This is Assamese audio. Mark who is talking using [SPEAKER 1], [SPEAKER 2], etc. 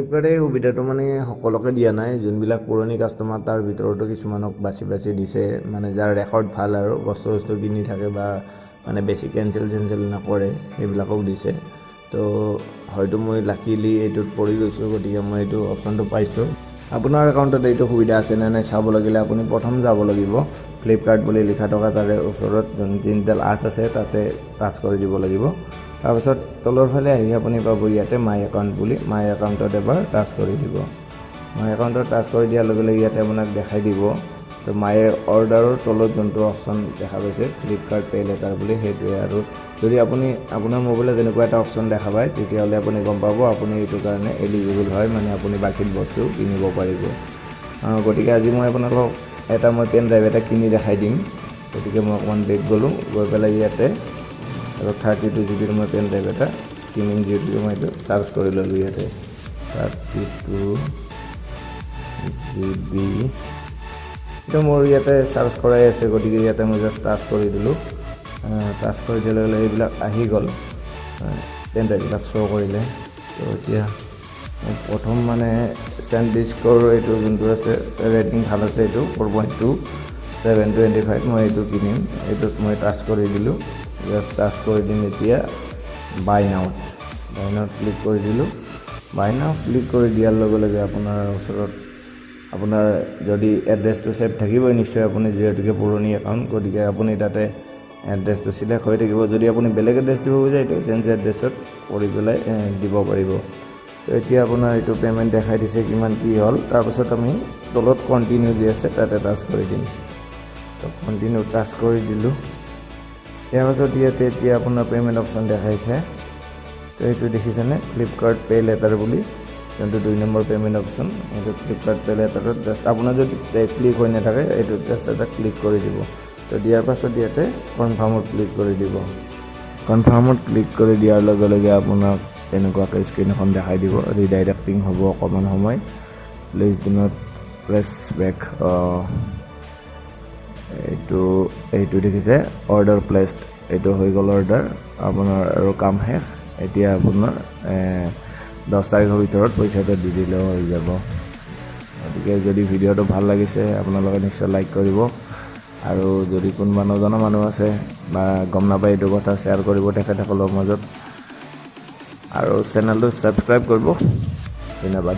[SPEAKER 1] ফ্লিপকাৰ্টে সুবিধাটো মানে সকলোকে দিয়া নাই যোনবিলাক পুৰণি কাষ্টমাৰ তাৰ ভিতৰতো কিছুমানক বাছি দিছে মানে যাৰ ৰেকৰ্ড ভাল আৰু বস্তু কিনি থাকে বা মানে বেছি কেঞ্চেল নকৰে সেইবিলাকক দিছে তো হয়তো মই লাকিলি এইটোত পৰি গৈছোঁ গতিকে মই এইটো অপশ্যনটো পাইছোঁ আপোনাৰ একাউণ্টত এইটো সুবিধা আছে নে নাই চাব লাগিলে আপুনি প্ৰথম যাব লাগিব ফ্লিপকাৰ্ট বুলি লিখা থকা তাৰে ওচৰত যোন তিনিডাল আঁচ আছে তাতে টাচ কৰি দিব লাগিব তাৰপিছত তলৰ ফালে আহি আপুনি পাব ইয়াতে মাই একাউণ্ট বুলি মাই একাউণ্টত এবাৰ টাচ কৰি দিব মাই একাউণ্টত টাচ কৰি দিয়াৰ লগে লগে ইয়াতে আপোনাক দেখাই দিব তো মাই অৰ্ডাৰৰ তলত যোনটো অপশ্যন দেখা পাইছে ফ্লিপকাৰ্ট পে লেটাৰ বুলি সেইটোৱে আৰু যদি আপুনি আপোনাৰ মোবাইলত এনেকুৱা এটা অপশ্যন দেখা পায় তেতিয়াহ'লে আপুনি গম পাব আপুনি এইটো কাৰণে এলিজিবল হয় মানে আপুনি বাকী বস্তু কিনিব পাৰিব গতিকে আজি মই আপোনালোকক এটা মই পেন ড্ৰাইভ এটা কিনি দেখাই দিম গতিকে মই অকণমান বেগ গ'লোঁ গৈ পেলাই ইয়াতে আৰু 32 GB মই পেন ড্ৰাইভ এটা কিনিম যিহেতু মই এইটো চাৰ্চ কৰি ল'লোঁ ইয়াতে 32 GB এইটো মোৰ ইয়াতে চাৰ্চ কৰাই আছে গতিকে ইয়াতে মই জাষ্ট টাচ কৰি দিলোঁ টাচ কৰি দিয়াৰ লগে লগে এইবিলাক আহি গ'ল পেন ড্ৰাইভবিলাক শ্ব' কৰিলে তো এতিয়া প্ৰথম মানে চেণ্ডিস্কৰ এইটো যোনটো আছে ৰেটিং ভাল আছে এইটো 4.2 725 মই এইটো কিনিম এইটোত মই টাচ কৰি দিলোঁ জাষ্ট টাচ কৰি দিম এতিয়া বাই নাওত ক্লিক কৰি দিলোঁ বাই নাও ক্লিক কৰি দিয়াৰ লগে লগে আপোনাৰ ওচৰত আপোনাৰ যদি এড্ৰেছটো ছেভ থাকিবই নিশ্চয় আপুনি যিহেতুকে পুৰণি একাউণ্ট গতিকে আপুনি তাতে এড্ৰেছটো চিলেক্ট হৈ থাকিব যদি আপুনি বেলেগ এড্ৰেছ দিব বিচাৰে এইটো চেঞ্জ এড্ৰেছত কৰি পেলাই দিব পাৰিব তো এতিয়া আপোনাৰ এইটো পে'মেণ্ট দেখাই দিছে কিমান কি হ'ল তাৰপাছত আমি তলত কণ্টিনিউ যি আছে তাতে টাচ কৰি দিম তো কণ্টিনিউ টাচ কৰি দিলোঁ ইয়াৰ পাছত ইয়াতে এতিয়া আপোনাৰ পে'মেণ্ট অপশ্যন দেখাইছে তো এইটো দেখিছেনে ফ্লিপকাৰ্ট পে লেটাৰ বুলি যোনটো 2 নম্বৰ পে'মেণ্ট অপশ্যন এইটো ফ্লিপকাৰ্ট পে লেটাৰত জাষ্ট আপোনাৰ যদি ক্লিক হৈ নাথাকে এইটো জাষ্ট এটা ক্লিক কৰি দিব তো দিয়াৰ পাছত ইয়াতে কনফাৰ্মত ক্লিক কৰি দিব কনফাৰ্মত ক্লিক কৰি দিয়াৰ লগে লগে আপোনাক তেনেকুৱাকৈ স্ক্ৰীন এখন দেখাই দিব ৰিডাইৰেক্টিং হ'ব অকণমান সময় please do not press back এইটো দেখিছে অৰ্ডাৰ প্লেচড এইটো হৈ গ'ল অৰ্ডাৰ আপোনাৰ আৰু কাম শেষ এতিয়া আপোনাৰ 10 তাৰিখৰ ভিতৰত পইচাটো দি দিলেও হৈ যাব গতিকে যদি ভিডিঅ'টো ভাল লাগিছে আপোনালোকে নিশ্চয় লাইক কৰিব আৰু যদি কোনোবা নজনা মানুহ আছে বা গম নাপায় এইটো কথা শ্বেয়াৰ কৰিব তেখেতসকলৰ মাজত আৰু চেনেলটো ছাবস্ক্ৰাইব কৰিব ধন্যবাদ